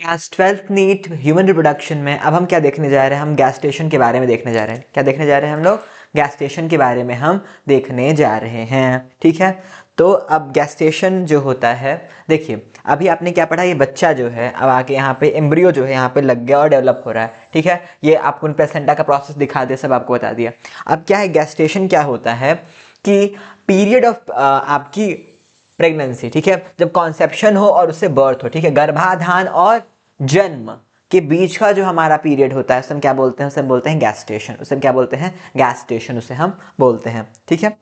Class 12th NEET human reproduction में अब हम क्या देखने जा रहे हैं, हम गैस्टेशन के बारे में देखने जा रहे हैं। क्या देखने जा रहे हैं हम लोग? गैस्टेशन के बारे में हम देखने जा रहे हैं। ठीक है, तो अब गैस्टेशन जो होता है, देखिए अभी आपने क्या पढ़ा, ये बच्चा जो है अब आके यहाँ पे एम्ब्रियो जो है यहाँ पे लग गया और डेवलप हो रहा है। ठीक है, ये आपको प्लेसेंटा का प्रोसेस दिखा दे, सब आपको बता दिया। अब क्या है गैस्टेशन, क्या होता है कि पीरियड ऑफ आपकी प्रेगनेंसी, ठीक है, जब कॉन्सेप्शन हो और उससे बर्थ हो, ठीक है, गर्भाधान और जन्म के बीच का जो हमारा पीरियड होता है उसे हम क्या बोलते हैं? उसे हम बोलते हैं गैस्टेशन। उसे हम क्या बोलते हैं? गैस्टेशन उसे हम बोलते हैं। ठीक है,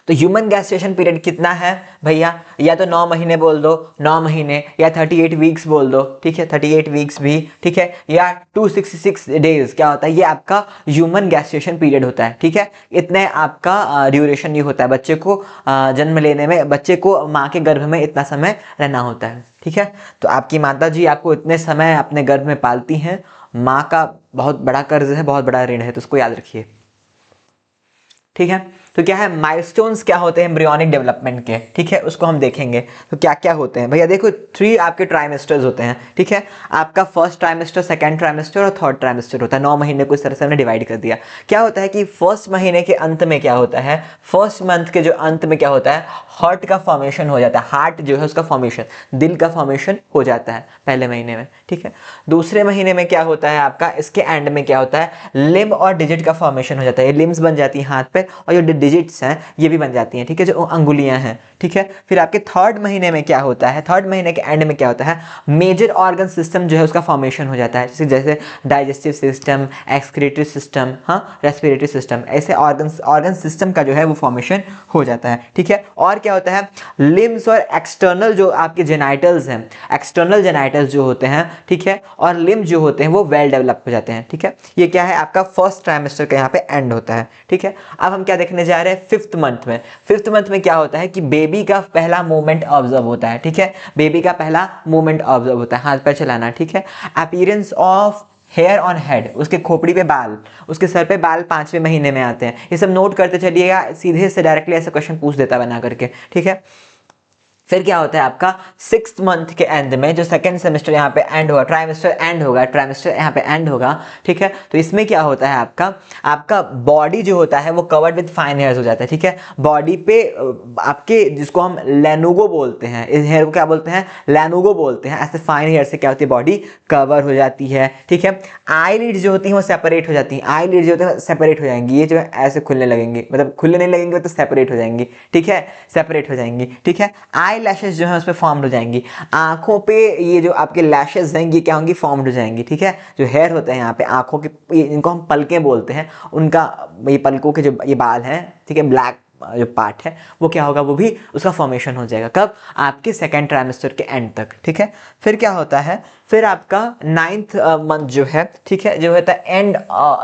तो ह्यूमन गैस्टेशन पीरियड कितना है भैया? या तो 9 महीने बोल दो, 9 महीने, या 38 वीक्स बोल दो। ठीक है, 38 वीक्स भी ठीक है, या 266 डेज क्या होता है? ये आपका ह्यूमन गैस्टेशन पीरियड होता है। ठीक है, इतने आपका ड्यूरेशन ये होता है, बच्चे को जन्म लेने में, बच्चे को माँ के गर्भ में इतना समय रहना होता है। ठीक है, तो आपकी माता जी आपको इतने समय अपने गर्भ में पालती हैं। माँ का बहुत बड़ा कर्ज है, बहुत बड़ा ऋण है, तो उसको याद रखिए। ठीक है, तो क्या है माइलस्टोन्स क्या होते हैं एम्ब्रियोनिक डेवलपमेंट के? ठीक है, उसको हम देखेंगे। तो क्या क्या होते हैं भैया? देखो 3 आपके ट्राइमेस्टर्स होते हैं। ठीक है, आपका फर्स्ट ट्राइमेस्टर, सेकंड ट्राइमेस्टर और थर्ड ट्राइमेस्टर होता है। 9 महीने को इस तरह से हमने डिवाइड कर दिया। क्या होता है कि फर्स्ट महीने के अंत में क्या होता है, फर्स्ट मंथ के जो अंत में क्या होता है, हार्ट का फॉर्मेशन हो जाता है। हार्ट जो है उसका फॉर्मेशन, दिल का फॉर्मेशन हो जाता है पहले महीने में। ठीक है, दूसरे महीने में क्या होता है आपका, इसके एंड में क्या होता है, लिम्ब और डिजिट का फॉर्मेशन हो जाता है। ये लिम्स बन जाती है हाथ पे, और जो डिजिट्स हैं ये भी बन जाती हैं। ठीक है, जो अंगुलियां हैं। ठीक है, फिर आपके थर्ड महीने में क्या होता है, थर्ड महीने के एंड में क्या होता है, मेजर ऑर्गन सिस्टम जो है उसका फॉर्मेशन हो जाता है। जैसे डाइजेस्टिव सिस्टम, एक्सक्रीटरी सिस्टम, हाँ, रेस्पिरेटरी सिस्टम, ऐसे ऑर्गन सिस्टम का जो है वो फॉर्मेशन हो जाता है। ठीक है, और क्या होता है, लिम्स और एक्सटर्नल जो आपके जेनाइटल्स हैं, एक्सटर्नल जेनाइटल्स जो होते हैं, ठीक है, और लिम्स जो होते हैं वो वेल डेवलप हो जाते हैं। ठीक है, ये क्या है आपका फर्स्ट ट्राइमेस्टर का यहाँ पे एंड होता है। ठीक है, अब हम क्या देखने जा रहे हैं, 5th मंथ में। 5th मंथ में क्या होता है कि बेबी का पहला मूवमेंट ऑब्जर्व होता है। ठीक है, बेबी का पहला मूवमेंट ऑब्जर्व होता है, हाथ पैर चलाना। ठीक है, appearance of hair on head, उसके खोपड़ी पे बाल, उसके सर पे बाल 5वें महीने में आते हैं। ये सब नोट करते चलिएगा, सीधे से डायरेक्टली ऐसा क्वेश्चन पूछ देता बना करके। ठीक है, फिर क्या होता है आपका 6th मंथ के एंड में, जो सेकंड सेमेस्टर यहाँ पे एंड होगा, ट्राइमेस्टर एंड होगा, ट्राइमेस्टर यहाँ पे एंड होगा। ठीक है, तो इसमें क्या होता है आपका बॉडी जो होता है वो कवर्ड विद फाइन हेयर्स हो जाता है। ठीक है, बॉडी पे आपके, जिसको हम लैनुगो बोलते हैं, इस हेयर को क्या बोलते हैं, लैनुगो बोलते हैं। ऐसे फाइन हेयर से क्या होती है, बॉडी कवर हो जाती है। ठीक है, आईलिड जो होती है वो सेपरेट हो जाती है, आईलिड जो होती है सेपरेट हो जाएंगी, ये जो है ऐसे खुलने लगेंगे, मतलब खुलने नहीं लगेंगे तो सेपरेट हो जाएंगी। ठीक है, सेपरेट हो जाएंगी। ठीक है, आई लैशेस जो है उस पर फॉर्म्ड हो जाएंगी। आंखों पे ये जो आपके लैशेस हैं ये क्या होंगी, फॉर्म्ड हो जाएंगी। ठीक है, जो हेयर होते हैं यहाँ पे आंखों के, इनको हम पलकें बोलते हैं, उनका ये पलकों के जो ये बाल हैं, ठीक है, ब्लैक जो पार्ट है वो क्या होगा, वो भी उसका फॉर्मेशन हो जाएगा। कब? आपके सेकेंड ट्राइमेस्टर के एंड तक। ठीक है, फिर क्या होता है, फिर आपका 9th मंथ जो है, ठीक है, जो होता है एंड,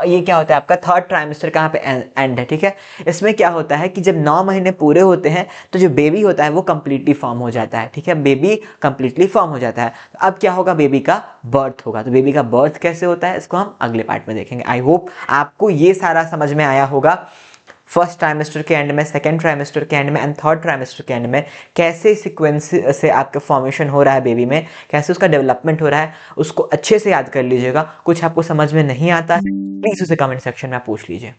ये क्या होता है आपका थर्ड ट्राइमेस्टर का यहाँ पे एंड है। ठीक है, इसमें क्या होता है कि जब 9 महीने पूरे होते हैं तो जो बेबी होता है वो कंप्लीटली फॉर्म हो जाता है। ठीक है, बेबी कंप्लीटली फॉर्म हो जाता है। तो अब क्या होगा, बेबी का बर्थ होगा। तो बेबी का बर्थ कैसे होता है इसको हम अगले पार्ट में देखेंगे। आई होप आपको ये सारा समझ में आया होगा। फर्स्ट ट्राइमेस्टर के एंड में, सेकंड ट्राइमेस्टर के एंड में एंड थर्ड ट्राइमेस्टर के एंड में कैसे सीक्वेंस से आपका फॉर्मेशन हो रहा है बेबी में, कैसे उसका डेवलपमेंट हो रहा है, उसको अच्छे से याद कर लीजिएगा। कुछ आपको समझ में नहीं आता है प्लीज उसे कमेंट सेक्शन में आप पूछ लीजिए।